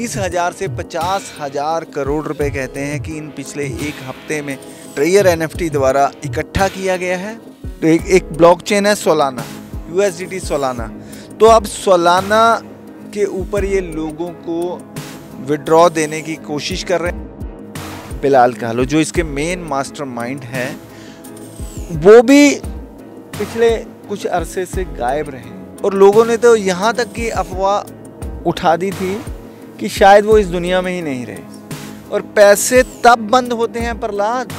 30,000 से 50,000 करोड़ रुपए कहते हैं कि इन पिछले एक हफ्ते में ट्रेयर एनएफटी द्वारा इकट्ठा किया गया है। तो एक ब्लॉकचेन है सोलाना, USDT सोलाना। तो अब सोलाना के ऊपर ये लोगों को विड्रॉ देने की कोशिश कर रहे हैं। बिलाल कालो जो इसके मेन मास्टरमाइंड है, वो भी पिछले कुछ अरसे से गायब रहे और लोगों ने तो यहाँ तक की अफवाह उठा दी थी कि शायद वो इस दुनिया में ही नहीं रहे। और पैसे तब बंद होते हैं प्रहलाद,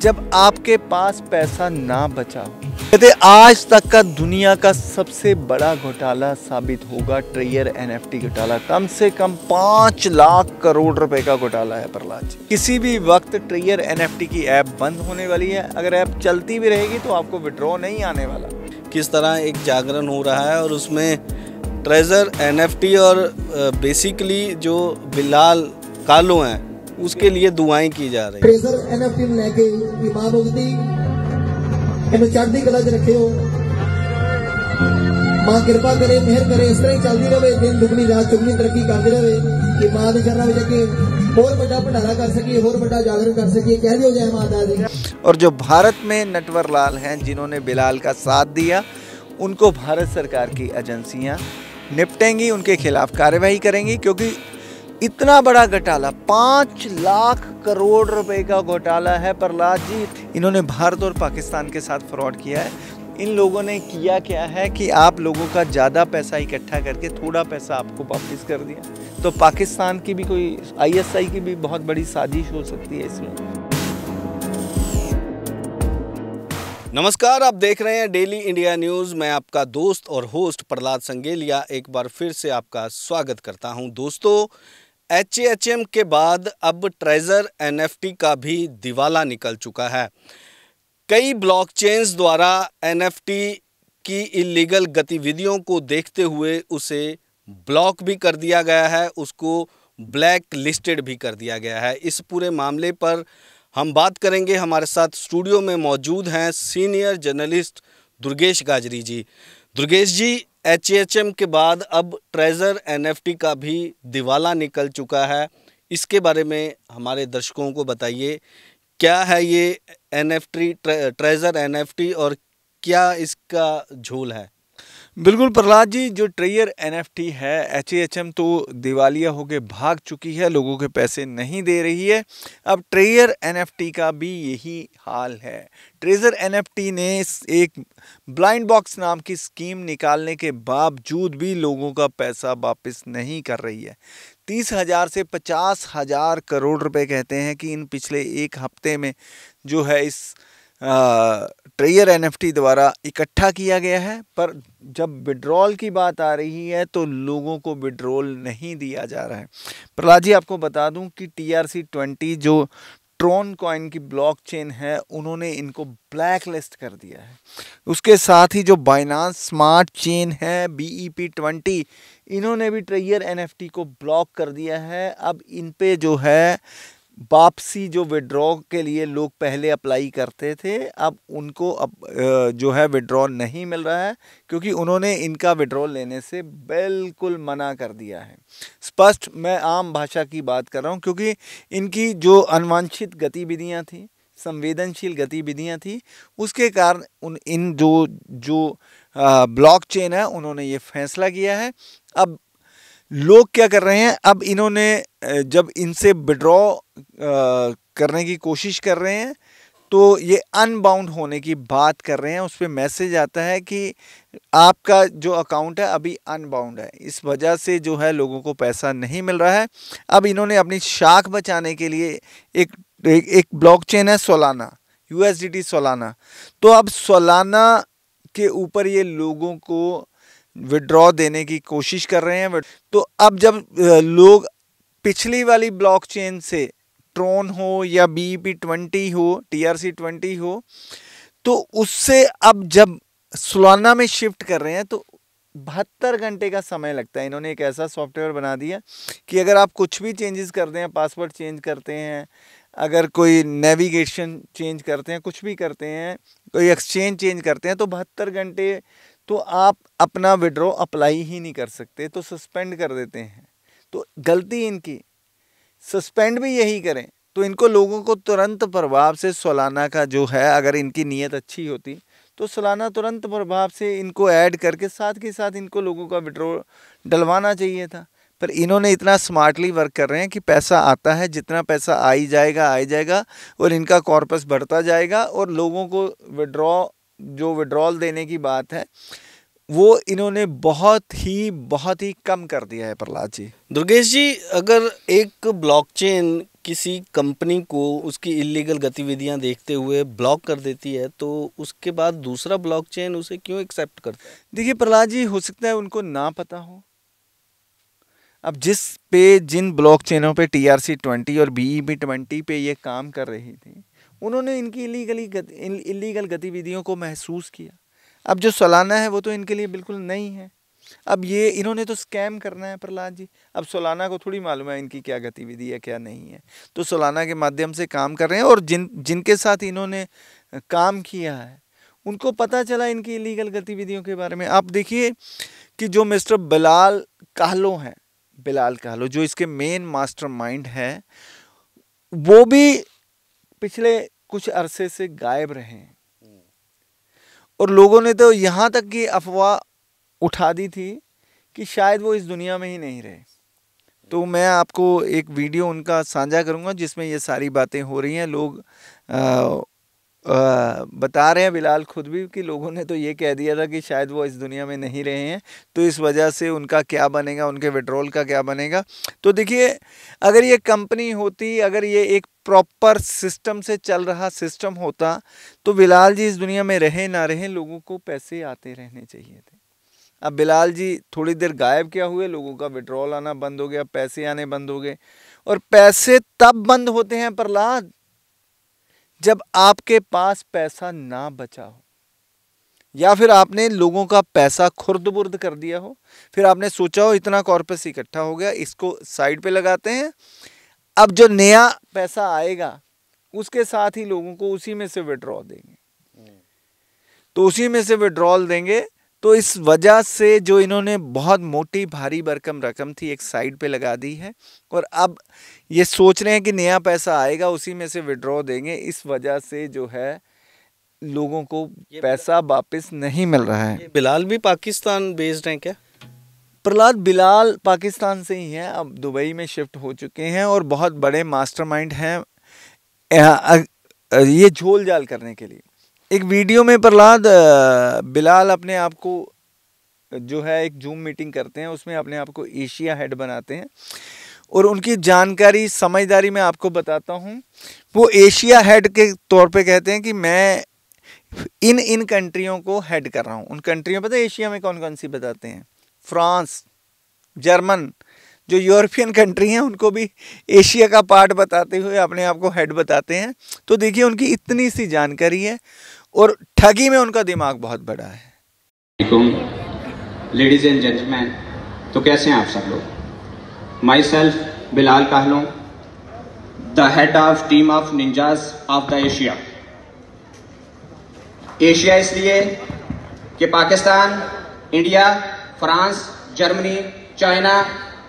जब आपके पास पैसा ना बचा हो। कहते आज तक का दुनिया का सबसे बड़ा घोटाला साबित होगा ट्रेयर एनएफटी घोटाला। कम से कम 5 लाख करोड़ रुपए का घोटाला है प्रहलाद जी। किसी भी वक्त ट्रेयर एनएफटी की ऐप बंद होने वाली है। अगर ऐप चलती भी रहेगी तो आपको विड्रॉ नहीं आने वाला। किस तरह एक जागरण हो रहा है और उसमें ट्रेजर एनएफटी और बेसिकली जो बिलाल कालो हैं उसके लिए दुआएं की जा रही हैं। ट्रेजर एनएफटी ਨੂੰ ਲੈ ਕੇ ਇਮਾਮ ਮੁਗਦੀ ਇਹਨੂੰ ਚੜ੍ਹਦੀ ਕਲਾ 'ਚ ਰੱਖਿਓ। ਮਾਂ ਕਿਰਪਾ ਕਰੇ, ਮਿਹਰ ਕਰੇ, ਇਸ ਤਰ੍ਹਾਂ ਹੀ ਚੱਲਦੀ ਰਹੇ, ਦਿਨ ਦੁਗਣੀ ਰਾਤ ਚੁਗਣੀ ਤਰੱਕੀ ਕਰਦੀ ਰਹੇ ਕਿ ਮਾਂ ਦੇ ਚਰਨਾਂ ਵਿੱਚ ਅੱਗੇ ਹੋਰ ਵੱਡਾ ਭੰਡਾਰਾ ਕਰ ਸਕੀਏ, ਹੋਰ ਵੱਡਾ ਜਾਗरण कर सकिए। कह दियो जय माता दी। और जो भारत में नटवर लाल हैं जिन्होंने बिलाल का साथ दिया, उनको भारत सरकार की एजेंसियां निपटेंगी, उनके खिलाफ कार्रवाई करेंगी। क्योंकि इतना बड़ा घोटाला 5 लाख करोड़ रुपए का घोटाला है प्रहलाद जी। इन्होंने भारत और पाकिस्तान के साथ फ्रॉड किया है। इन लोगों ने किया क्या है कि आप लोगों का ज़्यादा पैसा इकट्ठा करके थोड़ा पैसा आपको वापस कर दिया। तो पाकिस्तान की भी कोई ISI की भी बहुत बड़ी साजिश हो सकती है इसमें। नमस्कार, आप देख रहे हैं डेली इंडिया न्यूज़। मैं आपका दोस्त और होस्ट प्रहलाद संगेलिया एक बार फिर से आपका स्वागत करता हूं। दोस्तों, HAHM के बाद अब ट्रेजर एनएफटी का भी दिवाला निकल चुका है। कई ब्लॉकचेन्स द्वारा एनएफटी की इलीगल गतिविधियों को देखते हुए उसे ब्लॉक भी कर दिया गया है, उसको ब्लैक लिस्टेड भी कर दिया गया है। इस पूरे मामले पर हम बात करेंगे। हमारे साथ स्टूडियो में मौजूद हैं सीनियर जर्नलिस्ट दुर्गेश गाजरी जी। दुर्गेश जी, HAHM के बाद अब ट्रेजर एनएफटी का भी दिवाला निकल चुका है। इसके बारे में हमारे दर्शकों को बताइए, क्या है ये एनएफटी, ट्रेजर एनएफटी, और क्या इसका झोल है? बिल्कुल प्रहलाद जी, जो ट्रेयर एनएफटी है, HAHM तो दिवालिया होके भाग चुकी है, लोगों के पैसे नहीं दे रही है। अब ट्रेयर एनएफटी का भी यही हाल है। ट्रेजर एनएफटी ने एक ब्लाइंड बॉक्स नाम की स्कीम निकालने के बावजूद भी लोगों का पैसा वापस नहीं कर रही है। 30,000 से 50,000 करोड़ रुपए कहते हैं कि इन पिछले एक हफ्ते में जो है इस ट्रेयर एनएफटी द्वारा इकट्ठा किया गया है। पर जब विड्रॉल की बात आ रही है तो लोगों को विड्रॉल नहीं दिया जा रहा है। प्रहलाद जी, आपको बता दूं कि TRC20 जो ट्रोन कॉइन की ब्लॉकचेन है, उन्होंने इनको ब्लैक लिस्ट कर दिया है। उसके साथ ही जो बाइनांस स्मार्ट चेन है BEP20, इन्होंने भी ट्रेयर एनएफटी को ब्लॉक कर दिया है। अब इन पे जो है वापसी, जो विड्रॉ के लिए लोग पहले अप्लाई करते थे, अब उनको जो है विड्रॉ नहीं मिल रहा है, क्योंकि उन्होंने इनका विड्रॉ लेने से बिल्कुल मना कर दिया है। स्पष्ट मैं आम भाषा की बात कर रहा हूँ, क्योंकि इनकी जो अनवांछित गतिविधियाँ थी, संवेदनशील गतिविधियाँ थी, उसके कारण इन जो ब्लॉकचेन है, उन्होंने ये फैसला किया है। अब लोग क्या कर रहे हैं, अब इन्होंने जब इनसे विड्रॉ करने की कोशिश कर रहे हैं तो ये अनबाउंड होने की बात कर रहे हैं। उस पर मैसेज आता है कि आपका जो अकाउंट है अभी अनबाउंड है। इस वजह से जो है लोगों को पैसा नहीं मिल रहा है। अब इन्होंने अपनी शाख बचाने के लिए एक ब्लॉकचेन है सोलाना, USDT सोलाना। तो अब सोलाना के ऊपर ये लोगों को विड्रॉ देने की कोशिश कर रहे हैं। तो अब जब लोग पिछली वाली ब्लॉकचेन से, ट्रोन हो या BEP20 हो, TRC20 हो, तो उससे अब जब सोलाना में शिफ्ट कर रहे हैं तो 72 घंटे का समय लगता है। इन्होंने एक ऐसा सॉफ्टवेयर बना दिया कि अगर आप कुछ भी चेंजेस करते हैं, पासवर्ड चेंज करते हैं, अगर कोई नेविगेशन चेंज करते हैं, कुछ भी करते हैं, कोई एक्सचेंज चेंज करते हैं, तो 72 घंटे तो आप अपना विड्रॉ अप्लाई ही नहीं कर सकते, तो सस्पेंड कर देते हैं। तो गलती इनकी, सस्पेंड भी यही करें तो इनको लोगों को तुरंत प्रभाव से सालाना का जो है, अगर इनकी नीयत अच्छी होती तो सालाना तुरंत प्रभाव से इनको ऐड करके साथ के साथ इनको लोगों का विड्रॉ डलवाना चाहिए था। पर इन्होंने इतना स्मार्टली वर्क कर रहे हैं कि पैसा आता है, जितना पैसा आ जाएगा और इनका कॉर्पस बढ़ता जाएगा और लोगों को विड्रॉल देने की बात है वो इन्होंने बहुत ही कम कर दिया है। प्रहलाद जी, दुर्गेश जी, अगर एक ब्लॉकचेन किसी कंपनी को उसकी इलीगल गतिविधियां देखते हुए ब्लॉक कर देती है तो उसके बाद दूसरा ब्लॉकचेन उसे क्यों एक्सेप्ट करता है? देखिए प्रहलाद जी, हो सकता है उनको ना पता हो। अब जिन ब्लॉकचेनों पे TRC-20 और BEP-20 पे ये काम कर रही थी, उन्होंने इनकी इलीगल गतिविधियों को महसूस किया। अब जो सालाना है वो तो इनके लिए बिल्कुल नहीं है। अब ये इन्होंने तो स्कैम करना है प्रहलाद जी। अब सालाना को थोड़ी मालूम है इनकी क्या गतिविधि है क्या नहीं है, तो सालाना के माध्यम से काम कर रहे हैं। और जिनके साथ इन्होंने काम किया है उनको पता चला इनकी इलीगल गतिविधियों के बारे में। आप देखिए कि जो मिस्टर बिलाल काहलो जो इसके मेन मास्टरमाइंड है, वो भी पिछले कुछ अरसे से गायब रहे हैं और लोगों ने तो यहाँ तक की अफवाह उठा दी थी कि शायद वो इस दुनिया में ही नहीं रहे। तो मैं आपको एक वीडियो उनका साझा करूँगा जिसमें ये सारी बातें हो रही हैं। लोग बता रहे हैं, बिलाल खुद भी, कि लोगों ने तो ये कह दिया था कि शायद वो इस दुनिया में नहीं रहे हैं, तो इस वजह से उनका क्या बनेगा, उनके विड्रॉल का क्या बनेगा। तो देखिए, अगर ये कंपनी होती, अगर ये एक प्रॉपर सिस्टम से चल रहा सिस्टम होता तो बिलाल जी इस दुनिया में रहे ना रहे, लोगों को पैसे आते रहने चाहिए थे। अब बिलाल जी थोड़ी देर गायब क्या हुए, लोगों का विड्रॉल आना बंद हो गया, पैसे आने बंद हो गए। और पैसे तब बंद होते हैं प्रहलाद जब आपके पास पैसा ना बचा हो, या फिर आपने लोगों का पैसा खुर्द-बुर्द कर दिया हो, फिर आपने सोचा हो इतना कॉर्पस इकट्ठा हो गया, इसको साइड पे लगाते हैं, अब जो नया पैसा आएगा उसके साथ ही लोगों को उसी में से विड्रॉ देंगे। तो उसी में से विड्रॉल देंगे, तो इस वजह से जो इन्होंने बहुत मोटी भारी भरकम रकम थी एक साइड पे लगा दी है और अब ये सोच रहे हैं कि नया पैसा आएगा उसी में से विड्रॉ देंगे। इस वजह से जो है लोगों को पैसा वापस नहीं मिल रहा है। ये बिलाल भी पाकिस्तान बेस्ड हैं क्या? प्रहलाद, बिलाल पाकिस्तान से ही हैं, अब दुबई में शिफ्ट हो चुके हैं और बहुत बड़े मास्टरमाइंड हैं ये झोल झाल करने के लिए। एक वीडियो में प्रहलाद बिलाल अपने आप को जो है एक जूम मीटिंग करते हैं, उसमें अपने आप को एशिया हेड बनाते हैं और उनकी जानकारी समझदारी मैं आपको बताता हूँ। वो एशिया हेड के तौर पे कहते हैं कि मैं इन कंट्रियों को हेड कर रहा हूँ। उन कंट्रियों पता है एशिया में कौन कौन सी बताते हैं? फ्रांस, जर्मन, जो यूरोपियन कंट्री हैं उनको भी एशिया का पार्ट बताते हुए अपने आप को हेड बताते हैं। तो देखिए उनकी इतनी सी जानकारी है और ठगी में उनका दिमाग बहुत बड़ा है। लेडीज एंड जेंटलमैन, तो कैसे हैं आप सब लोग? My self Bilal Kahlo, the head of team of ninjas of the Asia. Asia इसलिए कि Pakistan, India, France, Germany, China,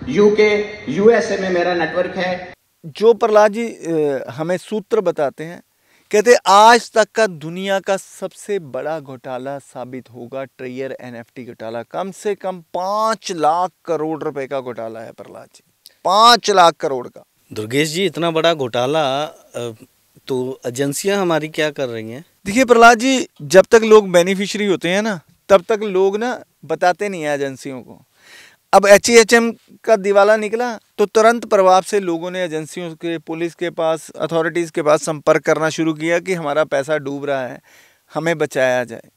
UK, USA में मेरा नेटवर्क है। जो प्रहलाद जी हमें सूत्र बताते हैं, कहते आज तक का दुनिया का सबसे बड़ा घोटाला साबित होगा ट्रेयर NFT घोटाला। कम से कम 5 लाख करोड़ रुपए का घोटाला है प्रहलाद जी, 5 लाख करोड़ का। दुर्गेश जी, इतना बड़ा घोटाला तो एजेंसियां हमारी क्या कर रही हैं? देखिए प्रहलाद जी, जब तक लोग बेनिफिशियरी होते हैं ना, तब तक लोग ना बताते नहीं है एजेंसियों को। अब HEHM का दिवाला निकला तो तुरंत प्रभाव से लोगों ने एजेंसियों के, पुलिस के पास, अथॉरिटीज़ के पास संपर्क करना शुरू किया कि हमारा पैसा डूब रहा है, हमें बचाया जाए।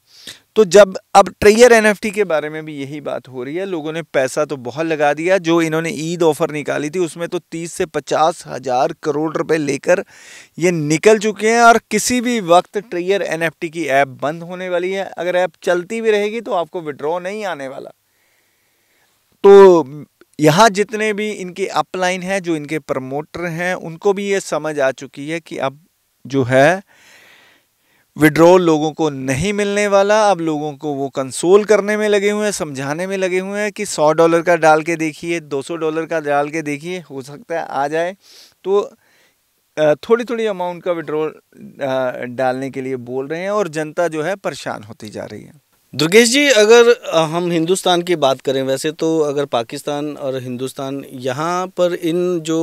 तो जब अब ट्रेयर NFT के बारे में भी यही बात हो रही है, लोगों ने पैसा तो बहुत लगा दिया। जो इन्होंने ईद ऑफर निकाली थी उसमें तो 30 से 50 हज़ार करोड़ रुपए लेकर ये निकल चुके हैं और किसी भी वक्त ट्रेयर NFT की ऐप बंद होने वाली है। अगर ऐप चलती भी रहेगी तो आपको विड्रॉ नहीं आने वाला। तो यहाँ जितने भी इनके अपलाइन हैं, जो इनके प्रमोटर हैं, उनको भी ये समझ आ चुकी है कि अब जो है विड्रॉल लोगों को नहीं मिलने वाला। अब लोगों को वो कंसोल करने में लगे हुए हैं, समझाने में लगे हुए हैं कि $100 का डाल के देखिए, $200 का डाल के देखिए, हो सकता है आ जाए। तो थोड़ी थोड़ी अमाउंट का विड्रॉल डालने के लिए बोल रहे हैं और जनता जो है परेशान होती जा रही है। दुर्गेश जी, अगर हम हिंदुस्तान की बात करें, वैसे तो अगर पाकिस्तान और हिंदुस्तान, यहाँ पर इन जो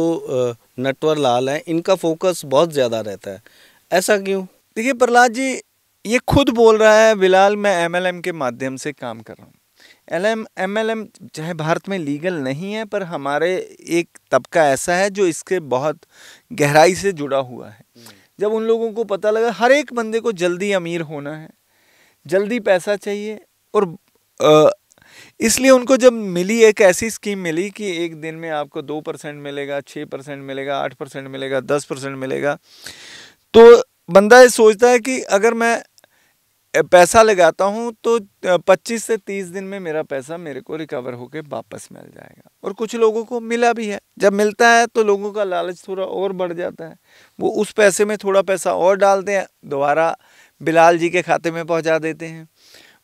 नटवर लाल हैं, इनका फोकस बहुत ज़्यादा रहता है, ऐसा क्यों? देखिए प्रहलाद जी, ये खुद बोल रहा है बिलाल, मैं MLM के माध्यम से काम कर रहा हूँ। MLM चाहे भारत में लीगल नहीं है, पर हमारे एक तबका ऐसा है जो इसके बहुत गहराई से जुड़ा हुआ है। जब उन लोगों को पता लगा, हर एक बंदे को जल्दी अमीर होना है, जल्दी पैसा चाहिए, और इसलिए उनको जब मिली एक ऐसी स्कीम मिली कि एक दिन में आपको 2% मिलेगा, 6% मिलेगा, 8% मिलेगा, 10% मिलेगा, तो बंदा ये सोचता है कि अगर मैं पैसा लगाता हूँ तो 25 से 30 दिन में मेरा पैसा मेरे को रिकवर होके वापस मिल जाएगा। और कुछ लोगों को मिला भी है। जब मिलता है तो लोगों का लालच थोड़ा और बढ़ जाता है, वो उस पैसे में थोड़ा पैसा और डालते हैं, दोबारा बिलाल जी के खाते में पहुँचा देते हैं।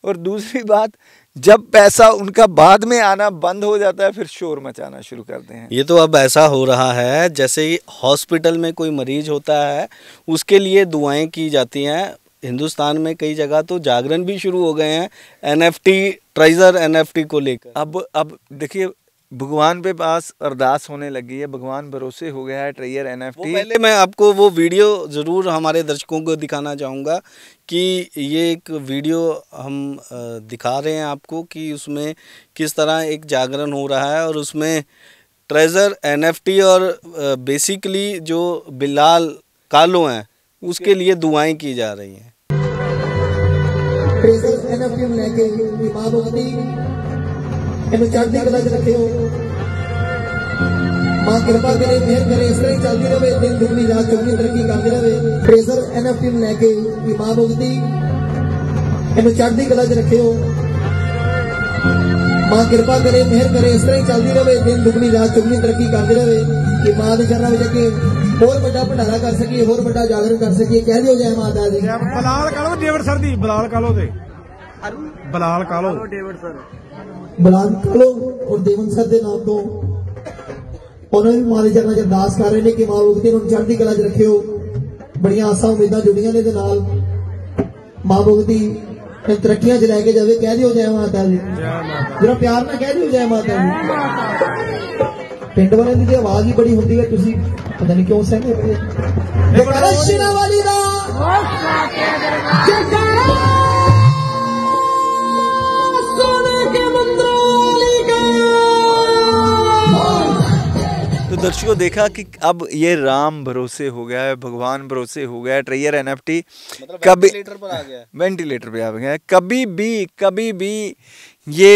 और दूसरी बात, जब पैसा उनका बाद में आना बंद हो जाता है, फिर शोर मचाना शुरू करते हैं। ये तो अब ऐसा हो रहा है जैसे ही हॉस्पिटल में कोई मरीज होता है, उसके लिए दुआएं की जाती हैं। हिंदुस्तान में कई जगह तो जागरण भी शुरू हो गए हैं NFT, ट्रेजर NFT को लेकर। अब देखिए, भगवान पे पास अरदास होने लगी है, भगवान भरोसे हो गया है ट्रेजर NFT। पहले मैं आपको वो वीडियो ज़रूर हमारे दर्शकों को दिखाना चाहूँगा कि ये एक वीडियो हम दिखा रहे हैं आपको कि उसमें किस तरह एक जागरण हो रहा है, और उसमें ट्रेजर NFT और बेसिकली जो बिलाल कालो हैं उसके लिए दुआएं की जा रही हैं। ट्रेजर NFT ਨੂੰ ਲੈ ਕੇ ਇਮਾਮ ਮੁਫਤੀ ਇਹਨੂੰ ਚੜ੍ਹਦੀ ਕਲਾ 'ਚ ਰੱਖਿਓ। ਮਾਂ ਕਿਰਪਾ ਕਰੇ, ਮਿਹਰ ਕਰੇ, ਇਸ ਤਰ੍ਹਾਂ ਹੀ ਚੱਲਦੀ ਰਹੇ, ਦਿਨ ਦੁਗਣੀ ਰਾਤ ਚੌਗੁਣੀ ਤਰੱਕੀ ਕਰਦੀ ਰਹੇ। ट्रेजर NFT ਨੂੰ ਲੈ ਕੇ ਇਮਾਮ ਮੁਫਤੀ ਇਹਨੂੰ ਚੜ੍ਹਦੀ ਕਲਾ 'ਚ ਰੱਖਿਓ। ਮਾਂ ਕਿਰਪਾ ਕਰੇ, ਮਿਹਰ ਕਰੇ, ਇਸ ਤਰ੍ਹਾਂ ਹੀ ਚੱਲਦੀ ਰਹੇ, ਦਿਨ ਦੁਗਣੀ ਰਾਤ ਚੌਗੁਣੀ ਤਰੱਕੀ ਕਰਦੀ ਰਹੇ ਕਿ ਮਾਂ ਦੇ ਚਰਨਾਂ ਵਿੱਚ ਅੱਗੇ ਹੋਰ ਵੱਡਾ ਭੰਡਾਰਾ ਕਰ ਸਕੀਏ, ਹੋਰ ਵੱਡਾ ਜਾਗਰਣ ਕਰ ਸਕੀਏ। ਕਹਿ ਦਿਓ ਜੈ ਮਾਤਾ ਦੀ। ਬਲਾਲ ਕਾਲੋ ਡੇਵਿਡ ਸਰ ਦੀ, ਬਲਾਲ ਕਾਲੋ ਦੇ, ਬਲਾਲ ਕਾਲੋ ਡੇਵਿਡ ਸਰ, ਬਲਾਲ ਕਾਲੋ ਔਰ ਦੇਵਨ ਸਰ ਦੇ ਨਾਮ ਤੋਂ ਉਹਨਾਂ ਵੀ ਮਾਂ ਦੇ ਚਰਨਾਂ 'ਚ ਅਰਦਾਸ ਕਰ ਰਹੇ ਨੇ ਕਿ ਮਾਂ ਮੁਕਤੀ ਨੂੰ ਚੜ੍ਹਦੀ ਕਲਾ 'ਚ ਰੱਖਿਓ। ਬੜੀਆਂ ਆਸਾਂ ਉਮੀਦਾਂ ਜੁੜੀਆਂ ਨੇ ਇਹਦੇ ਨਾਲ। ਮਾਂ ਮੁਕਤੀ ਤਰੱਕੀਆਂ 'ਚ ਲੈ ਕੇ ਜਾਵੇ। ਕਹਿ ਦਿਓ ਜੈ ਮਾਤਾ ਦੀ। ਜਰਾ ਪਿਆਰ ਨਾਲ ਕਹਿ ਦਿਓ ਜੈ ਮਾਤਾ ਦੀ। ਪਿੰਡ ਵਾਲਿਆਂ ਦੀ ਆਵਾਜ਼ ਹੀ ਬੜੀ ਹੁੰਦੀ ਹੈ, ਤੁਸੀਂ ਪਤਾ ਨਹੀਂ ਕਿਉਂ ਸਹਿਮੇ ਪਏ। ਜੈਕਾਰਾ ਸ਼ਿਨਾ ਵਾਲੀ ਦਾ, ਜੈਕਾਰਾ सोने के मंदिरों वाली का। तो दर्शकों, देखा कि अब ये राम भरोसे हो गया है, भगवान भरोसे हो गया है ट्रेजर NFT। मतलब कभी वेंटिलेटर पर आ गया है। वेंटिलेटर पे आ गया है। कभी भी ये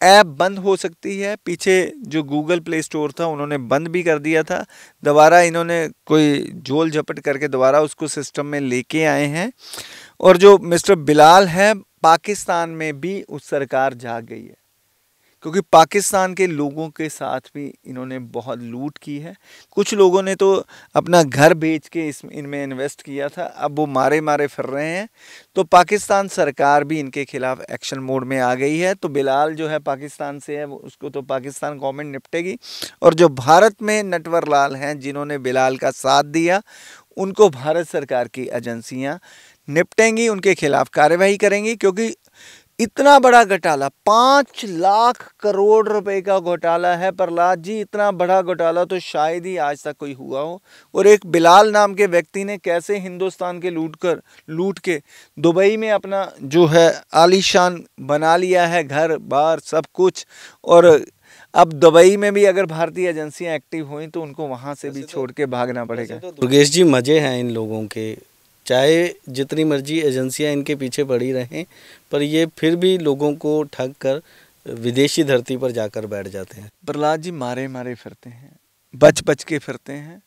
ऐप बंद हो सकती है। पीछे जो गूगल प्ले स्टोर था उन्होंने बंद भी कर दिया था, दोबारा इन्होंने कोई झोल झपट करके दोबारा उसको सिस्टम में लेके आए हैं। और जो मिस्टर बिलाल है, पाकिस्तान में भी उस सरकार जाग गई है, क्योंकि पाकिस्तान के लोगों के साथ भी इन्होंने बहुत लूट की है। कुछ लोगों ने तो अपना घर बेच के इनमें इन्वेस्ट किया था, अब वो मारे फिर रहे हैं। तो पाकिस्तान सरकार भी इनके खिलाफ एक्शन मोड में आ गई है। तो बिलाल जो है पाकिस्तान से है, उसको तो पाकिस्तान गवर्नमेंट निपटेगी, और जो भारत में नटवर लाल हैं जिन्होंने बिलाल का साथ दिया, उनको भारत सरकार की एजेंसियाँ निपटेंगी, उनके खिलाफ कार्यवाही करेंगी। क्योंकि इतना बड़ा घोटाला, 5 लाख करोड़ रुपए का घोटाला है प्रहलाद जी। इतना बड़ा घोटाला तो शायद ही आज तक कोई हुआ हो। और एक बिलाल नाम के व्यक्ति ने कैसे हिंदुस्तान के लूट के दुबई में अपना जो है आलीशान बना लिया है, घर बार सब कुछ। और अब दुबई में भी अगर भारतीय एजेंसियां एक्टिव हुई तो उनको वहां से भी छोड़ के भागना पड़ेगा। तो दुर्गेश जी, मज़े हैं इन लोगों के, चाहे जितनी मर्जी एजेंसियां इनके पीछे पड़ी रहें, पर ये फिर भी लोगों को ठग कर विदेशी धरती पर जाकर बैठ जाते हैं। प्रहलाद जी मारे फिरते हैं, बच के फिरते हैं।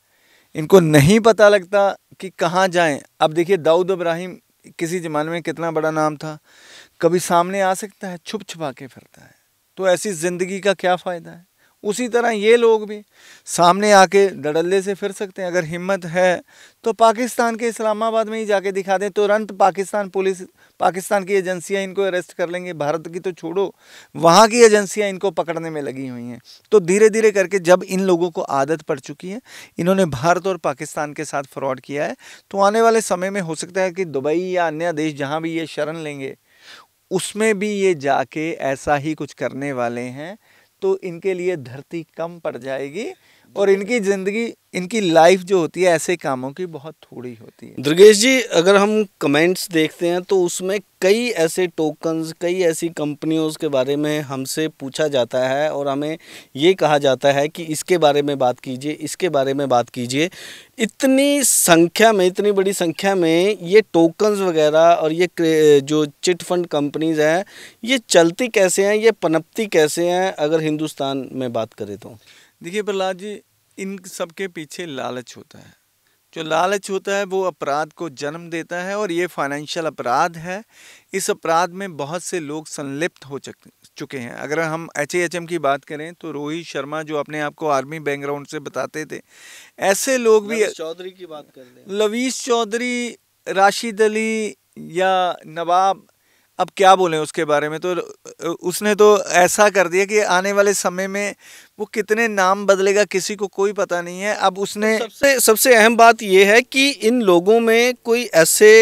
इनको नहीं पता लगता कि कहाँ जाएं। अब देखिए, दाऊद इब्राहिम किसी ज़माने में कितना बड़ा नाम था, कभी सामने आ सकता है, छुपा के फिरता है। तो ऐसी ज़िंदगी का क्या फ़ायदा है। उसी तरह ये लोग भी सामने आके धड़ल्ले से फिर सकते हैं। अगर हिम्मत है तो पाकिस्तान के इस्लामाबाद में ही जाके दिखा दें, तुरंत पाकिस्तान पुलिस, पाकिस्तान की एजेंसियां इनको अरेस्ट कर लेंगे। भारत की तो छोड़ो, वहाँ की एजेंसियां इनको पकड़ने में लगी हुई हैं। तो धीरे धीरे करके जब इन लोगों को आदत पड़ चुकी है, इन्होंने भारत और पाकिस्तान के साथ फ्रॉड किया है, तो आने वाले समय में हो सकता है कि दुबई या अन्य देश जहाँ भी ये शरण लेंगे उसमें भी ये जाके ऐसा ही कुछ करने वाले हैं। तो इनके लिए धरती कम पड़ जाएगी और इनकी ज़िंदगी, इनकी लाइफ जो होती है ऐसे कामों की बहुत थोड़ी होती है। दुर्गेश जी, अगर हम कमेंट्स देखते हैं तो उसमें कई ऐसे टोकन्स, कई ऐसी कंपनियों के बारे में हमसे पूछा जाता है और हमें ये कहा जाता है कि इसके बारे में बात कीजिए, इसके बारे में बात कीजिए। इतनी संख्या में, इतनी बड़ी संख्या में ये टोकन्स वगैरह और ये जो चिट फंड कंपनीज हैं, ये चलती कैसे हैं, ये पनपती कैसे हैं, अगर हिंदुस्तान में बात करें तो? देखिए प्रहलाद जी, इन सब के पीछे लालच होता है। जो लालच होता है वो अपराध को जन्म देता है और ये फाइनेंशियल अपराध है। इस अपराध में बहुत से लोग संलिप्त हो चुके हैं। अगर हम HAHM की बात करें तो रोहित शर्मा, जो अपने आप को आर्मी बैकग्राउंड से बताते थे, ऐसे लोग भी, चौधरी की बात कर लें, लवीश चौधरी, राशिद अली या नवाब, अब क्या बोलें उसके बारे में। तो उसने तो ऐसा कर दिया कि आने वाले समय में वो कितने नाम बदलेगा किसी को कोई पता नहीं है। अब उसने सबसे अहम बात यह है कि इन लोगों में कोई ऐसे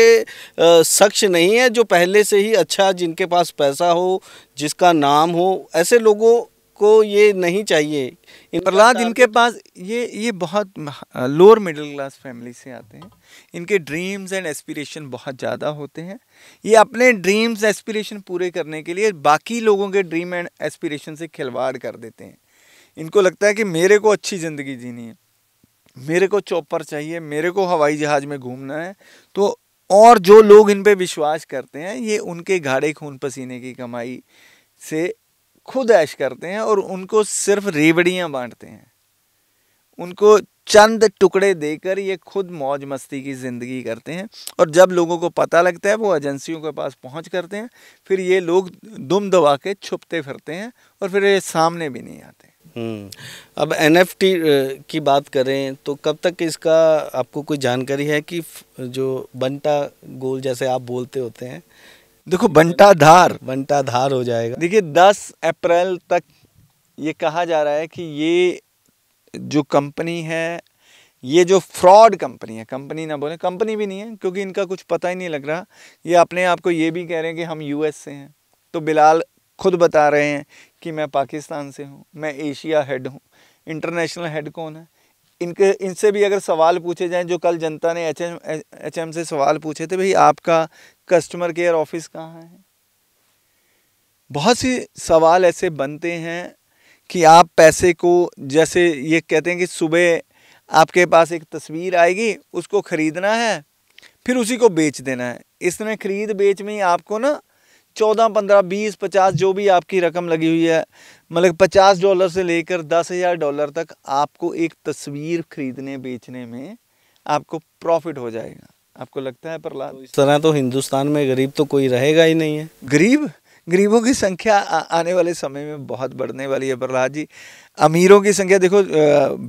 शख्स नहीं है जो पहले से ही अच्छा, जिनके पास पैसा हो, जिसका नाम हो, ऐसे लोगों को ये नहीं चाहिए। प्रहलाद, इनके पास ये बहुत लोअर मिडिल क्लास फैमिली से आते हैं। इनके ड्रीम्स एंड एस्पिरेशन बहुत ज़्यादा होते हैं। ये अपने ड्रीम्स एस्पिरेशन पूरे करने के लिए बाकी लोगों के ड्रीम एंड एस्पिरेशन से खिलवाड़ कर देते हैं। इनको लगता है कि मेरे को अच्छी ज़िंदगी जीनी है, मेरे को चॉपर चाहिए, मेरे को हवाई जहाज़ में घूमना है। तो और जो लोग इन पे विश्वास करते हैं, ये उनके गाढ़े खून पसीने की कमाई से खुद ऐश करते हैं और उनको सिर्फ रेवड़ियाँ बांटते हैं। उनको चंद टुकड़े देकर ये खुद मौज मस्ती की ज़िंदगी करते हैं। और जब लोगों को पता लगता है, वो एजेंसियों के पास पहुंच करते हैं, फिर ये लोग दुम दबा के छुपते फिरते हैं और फिर ये सामने भी नहीं आते। अब NFT की बात करें तो कब तक इसका आपको कोई जानकारी है कि जो बंटा गोल जैसे आप बोलते होते हैं, देखो बंटाधार हो जाएगा? देखिए 10 अप्रैल तक ये कहा जा रहा है कि ये जो कंपनी है, ये जो फ्रॉड कंपनी है, कंपनी ना बोले, कंपनी भी नहीं है क्योंकि इनका कुछ पता ही नहीं लग रहा। ये अपने आप को ये भी कह रहे हैं कि हम US से हैं। तो बिलाल खुद बता रहे हैं कि मैं पाकिस्तान से हूँ, मैं एशिया हेड हूँ। इंटरनेशनल हेड कौन है? इनसे भी अगर सवाल पूछे जाएं, जो कल जनता ने HM से सवाल पूछे थे, भाई आपका कस्टमर केयर ऑफिस कहाँ है? बहुत सी सवाल ऐसे बनते हैं कि आप पैसे को, जैसे ये कहते हैं कि सुबह आपके पास एक तस्वीर आएगी, उसको ख़रीदना है, फिर उसी को बेच देना है। इसमें ख़रीद बेच में ही आपको ना 14, 15, 20, 50 जो भी आपकी रकम लगी हुई है, मतलब $50 से लेकर $10,000 तक आपको एक तस्वीर खरीदने बेचने में आपको प्रॉफिट हो जाएगा। आपको लगता है प्रहलाद? तो इस तरह तो हिंदुस्तान में गरीब तो कोई रहेगा ही नहीं है। गरीबों की संख्या आने वाले समय में बहुत बढ़ने वाली है प्रहलाद जी। अमीरों की संख्या देखो,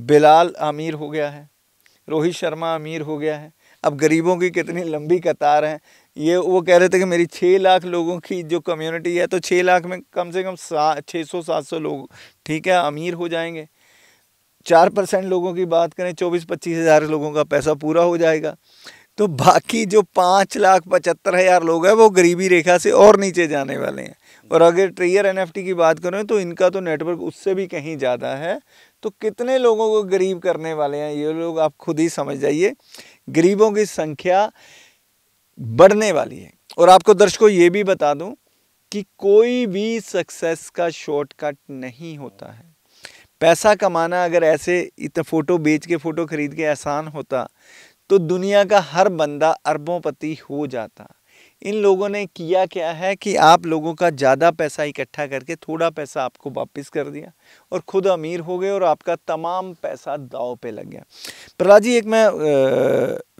बिलाल अमीर हो गया है, रोहित शर्मा अमीर हो गया है। अब गरीबों की कितनी लंबी कतार है। ये वो कह रहे थे कि मेरी 6 लाख लोगों की जो कम्युनिटी है, तो 6 लाख में कम से कम 600-700 लोग, ठीक है, अमीर हो जाएंगे। 4% लोगों की बात करें, 24-25 हज़ार लोगों का पैसा पूरा हो जाएगा। तो बाकी जो 5,75,000 लोग हैं वो गरीबी रेखा से और नीचे जाने वाले हैं। और अगर ट्रेयर NFT की बात करें तो इनका तो नेटवर्क उससे भी कहीं ज़्यादा है। तो कितने लोगों को गरीब करने वाले हैं ये लोग, आप खुद ही समझ जाइए। गरीबों की संख्या बढ़ने वाली है। और आपको दर्शकों ये भी बता दूं कि कोई भी सक्सेस का शॉर्टकट नहीं होता है। पैसा कमाना अगर ऐसे इतना फ़ोटो बेच के, फ़ोटो खरीद के आसान होता तो दुनिया का हर बंदा अरबोंपति हो जाता। इन लोगों ने किया क्या है कि आप लोगों का ज़्यादा पैसा इकट्ठा करके थोड़ा पैसा आपको वापस कर दिया और ख़ुद अमीर हो गए और आपका तमाम पैसा दांव पे लग गया। प्रहलाद जी, एक मैं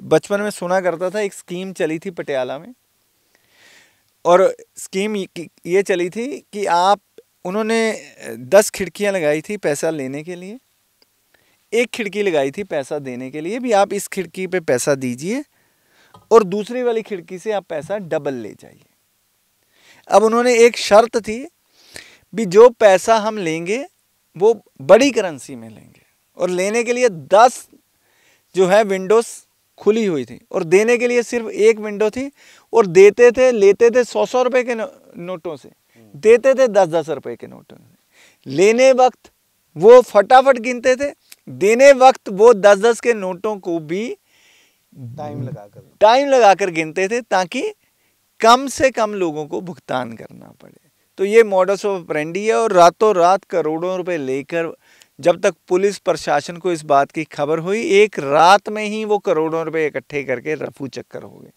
बचपन में सुना करता था, एक स्कीम चली थी पटियाला में, और स्कीम ये चली थी कि आप उन्होंने 10 खिड़कियां लगाई थी पैसा लेने के लिए, 1 खिड़की लगाई थी पैसा देने के लिए, भी आप इस खिड़की पे पैसा दीजिए और दूसरी वाली खिड़की से आप पैसा डबल ले जाइए। अब उन्होंने एक शर्त थी भी जो पैसा हम लेंगे वो बड़ी करेंसी में लेंगे, और लेने के लिए 10 जो है विंडोज खुली हुई थी और देने के लिए सिर्फ 1 विंडो थी, और लेते थे 100 रुपए के नोटों से, देते थे 10 रुपए के नोटों से। लेने वक्त वो फटाफट गिनते थे, देने वक्त वो 10 के नोटों को भी टाइम लगाकर गिनते थे ताकि कम से कम लोगों को भुगतान करना पड़े। तो ये मॉडस ऑपरेंडी है, और रातों रात करोड़ों रुपए लेकर, जब तक पुलिस प्रशासन को इस बात की खबर हुई, एक रात में ही वो करोड़ों रुपए इकट्ठे करके रफू चक्कर हो गए।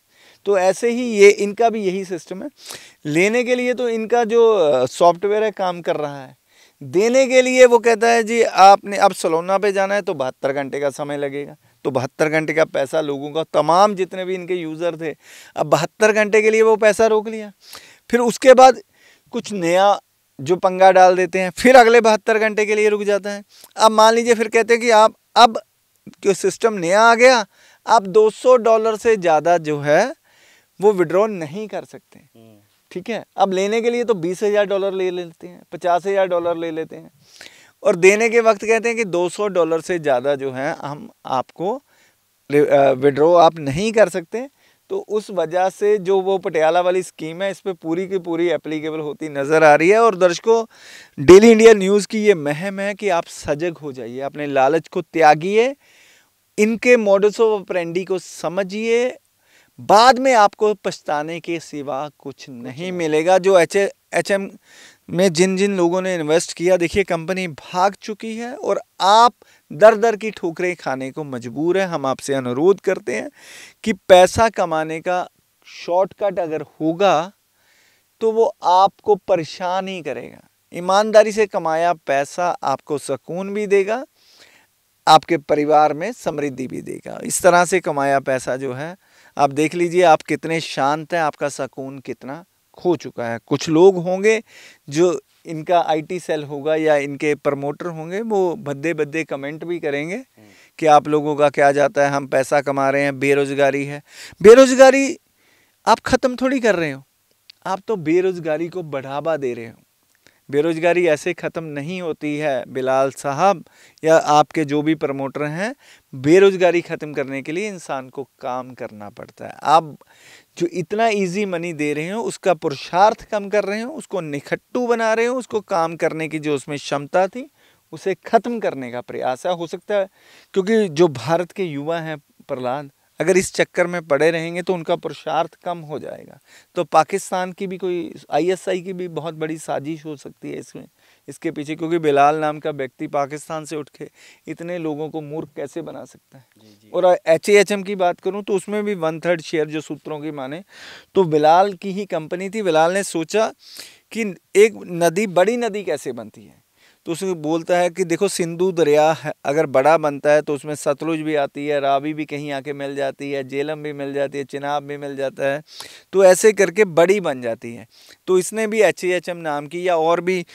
तो ऐसे ही ये इनका भी यही सिस्टम है। लेने के लिए तो इनका जो सॉफ्टवेयर है काम कर रहा है, देने के लिए वो कहता है जी आपने अब सलोना पे जाना है तो 72 घंटे का समय लगेगा, तो 72 घंटे का पैसा लोगों का, तमाम जितने भी इनके यूज़र थे, अब 72 घंटे के लिए वो पैसा रोक लिया। फिर उसके बाद कुछ नया जो पंगा डाल देते हैं, फिर अगले 72 घंटे के लिए रुक जाता है। अब मान लीजिए फिर कहते हैं कि आप अब जो सिस्टम नया आ गया, आप $200 से ज़्यादा जो है वो विड्रॉ नहीं कर सकते। ठीक है, अब लेने के लिए तो $20,000 ले लेते हैं, $50,000 ले लेते हैं, और देने के वक्त कहते हैं कि $200 से ज़्यादा जो है हम आपको विड्रॉ आप नहीं कर सकते। तो उस वजह से जो वो पटियाला वाली स्कीम है, इस पर पूरी की पूरी एप्लीकेबल होती नज़र आ रही है। और दर्शकों, डेली इंडिया न्यूज़ की ये मुहिम है कि आप सजग हो जाइए, अपने लालच को त्यागिए, इनके मॉडस ऑपरेंडी को समझिए, बाद में आपको पछताने के सिवा कुछ नहीं मिलेगा। जो HM में जिन लोगों ने इन्वेस्ट किया, देखिए कंपनी भाग चुकी है और आप दर की ठोकरें खाने को मजबूर है। हम आपसे अनुरोध करते हैं कि पैसा कमाने का शॉर्टकट अगर होगा तो वो आपको परेशान ही करेगा। ईमानदारी से कमाया पैसा आपको सुकून भी देगा, आपके परिवार में समृद्धि भी देगा। इस तरह से कमाया पैसा जो है, आप देख लीजिए आप कितने शांत हैं, आपका सुकून कितना खो चुका है। कुछ लोग होंगे जो इनका IT सेल होगा या इनके प्रमोटर होंगे, वो भद्दे कमेंट भी करेंगे कि आप लोगों का क्या जाता है, हम पैसा कमा रहे हैं, बेरोजगारी है। बेरोजगारी आप ख़त्म थोड़ी कर रहे हो, आप तो बेरोजगारी को बढ़ावा दे रहे हो। बेरोजगारी ऐसे ख़त्म नहीं होती है बिलाल साहब या आपके जो भी प्रमोटर हैं। बेरोजगारी ख़त्म करने के लिए इंसान को काम करना पड़ता है। आप जो इतना इजी मनी दे रहे हो उसका पुरुषार्थ कम कर रहे हो, उसको निखट्टू बना रहे हो, उसको काम करने की जो उसमें क्षमता थी उसे ख़त्म करने का प्रयास है। हो सकता है क्योंकि जो भारत के युवा हैं प्रहलाद, अगर इस चक्कर में पड़े रहेंगे तो उनका पुरुषार्थ कम हो जाएगा। तो पाकिस्तान की भी कोई ISI की भी बहुत बड़ी साजिश हो सकती है इसके पीछे, क्योंकि बिलाल नाम का व्यक्ति पाकिस्तान से उठ के इतने लोगों को मूर्ख कैसे बना सकता है। जी। और HAHM की बात करूं तो उसमें भी 1/3 शेयर जो सूत्रों की माने तो बिलाल की ही कंपनी थी। बिलाल ने सोचा कि एक नदी, बड़ी नदी कैसे बनती है, तो उसमें बोलता है कि देखो सिंधु दरिया अगर बड़ा बनता है तो उसमें सतलुज भी आती है, रावी भी कहीं आके मिल जाती है, झेलम भी मिल जाती है, चिनाब भी मिल जाता है, तो ऐसे करके बड़ी बन जाती है। तो इसने भी HAHM नाम की या और भी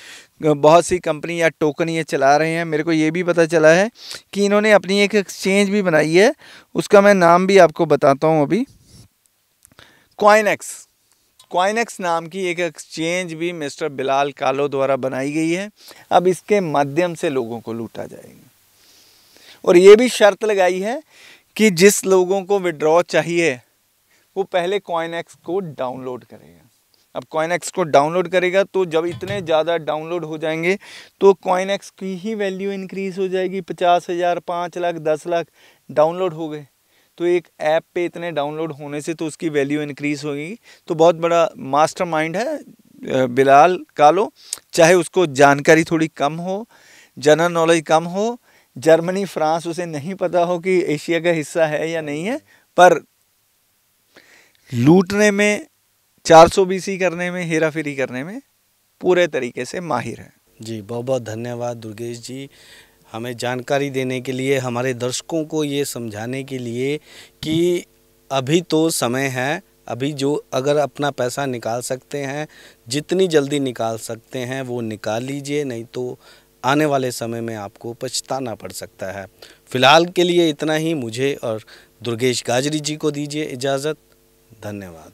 बहुत सी कंपनी या टोकन ये चला रहे हैं। मेरे को ये भी पता चला है कि इन्होंने अपनी एक एक्सचेंज भी बनाई है, उसका मैं नाम भी आपको बताता हूँ अभी। कॉइनेक्स नाम की एक एक्सचेंज भी मिस्टर बिलाल कालो द्वारा बनाई गई है। अब इसके माध्यम से लोगों को लूटा जाएगा, और ये भी शर्त लगाई है कि जिस लोगों को विड्रॉ चाहिए वो पहले कॉइनेक्स को डाउनलोड करेगा। अब कॉइनेक्स को डाउनलोड करेगा तो जब इतने ज़्यादा डाउनलोड हो जाएंगे तो कॉइनेक्स की ही वैल्यू इंक्रीज़ हो जाएगी। 50,000, 5 लाख, 10 लाख डाउनलोड हो गए तो एक ऐप पे इतने डाउनलोड होने से तो उसकी वैल्यू इंक्रीज़ होगी। तो बहुत बड़ा मास्टरमाइंड है बिलाल कालो, चाहे उसको जानकारी थोड़ी कम हो, जनरल नॉलेज कम हो, जर्मनी फ्रांस उसे नहीं पता हो कि एशिया का हिस्सा है या नहीं है, पर लूटने में, 400 BC करने में, हेरा फेरी करने में पूरे तरीके से माहिर है। जी, बहुत बहुत धन्यवाद दुर्गेश जी, हमें जानकारी देने के लिए, हमारे दर्शकों को ये समझाने के लिए कि अभी तो समय है अभी जो अगर अपना पैसा निकाल सकते हैं, जितनी जल्दी निकाल सकते हैं वो निकाल लीजिए, नहीं तो आने वाले समय में आपको पछताना पड़ सकता है। फ़िलहाल के लिए इतना ही। मुझे और दुर्गेश गाजरी जी को दीजिए इजाज़त। धन्यवाद।